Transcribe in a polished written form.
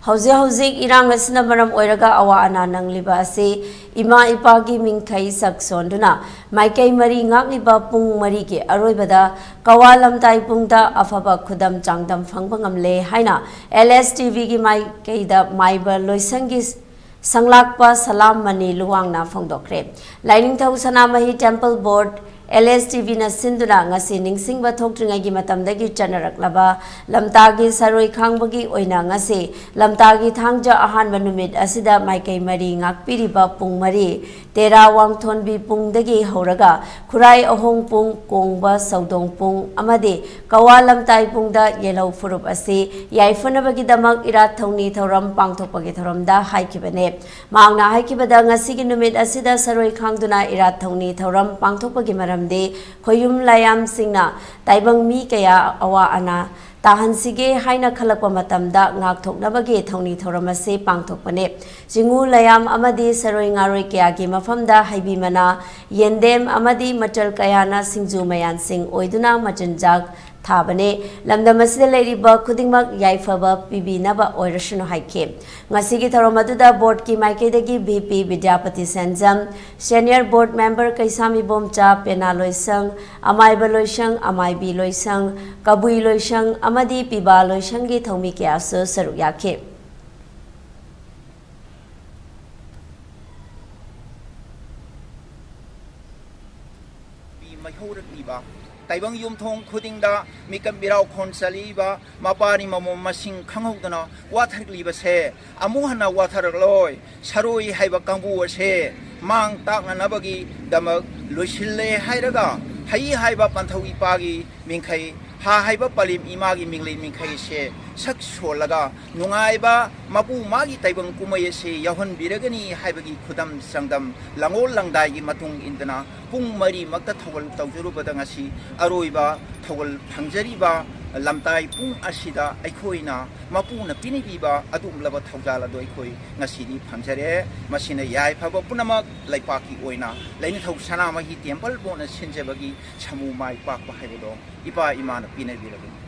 हौजे हौजे इरांग असना मरम ओइरगा अवा अना नंगलिबा असे इमा इपागी मिंखै सक्सोंदुना माइकै मरी ngakliba pung mari ke aroibada kawalam tai pungda afaba khudam changdam phangba ngamle haina LSTV gi maikai da maiba loisangi sanglakpa salam mani luwangna phongdokre lining thau sanamahi temple board LSTV na sinduna ngasi ningsingba thokringai matamdagi chanaraklaba lamtagi saroi khangbagi oina ngasi lamtagi thangja ahan manumit asida maikai mari ngakpiriba pung mari tera wangthonbi pungdagi horaga khurai ahong pung kongba saudong pung amade kawalam tai pungda yelau furup ase yaifunabagi damak irat thongni thoram pangthokpagi thoramda haikibane mangna haikibada ngasi gi numit asida saroi khangduna irat thongni thoram pangthokpagi de khoyum layam singna taibang mi kaya awa ana tahansige haina khalakpa matamda ngak thoknabage thongni thoramase pangthokpane jingu layam amadi saroi ngaroi kaya gi mafamda haibi mana yendem amadi matal kayana singju mayan sing oiduna machanjak थाबने लमदमसिदा लेरिबा खुदिंगमक याइफबा पिबिनाबा ओइरसनो हाइखे ngasiगी थरोमदुदा बोर्ड की माइकेदगी VP Vidyapati Sengjam senior board member कैसामी बोमचा पेना लोइसंग अमाइबा लोइसंग अमाइबी लोइसंग कबुई लोइसंग अमदी पिबा लोइसंगी थौमी क्यासो सरु याखे ताइबंग युमथोंग खुदिंगदा मिकम बिराव खोनसलीबा मापानी ममो मसिंग खंगौदना वाथरलीबा से अमुहना वाथरलोय सरोई हाइबा कांगबु से मांग ताकनबगी दमक लोइसिल्ले हाइरगा हाई हाइबा पंथौई पागी मिंखै हा हाइबा पलिम इमागी मिंगले मिंखै से सक सोलगा नुंगाइबा मपु मागी ताइबंग कुमय से यहन बिरगनी हाइबगी खुदम संगदम लंगोल लंगदाई मतुंग इंदना पुंग मरी मक्ता थोगल तौजुरुबदा ngasi अरोइबा थोगल फंगजरीबा लमताई पुंग असिदा अखोइना मपुना पिनिबिबा अदुमलबा थौजाल अदो अखोइ ngasiनि फंगजरे मसिना याय फबा पुनमक लाइपाकी ओइना लाइनि थौ सनामहि टेम्पल बोना सिनजेबगी समु माइ पाक हाइबदो इपा इमान पिनिबिरगनि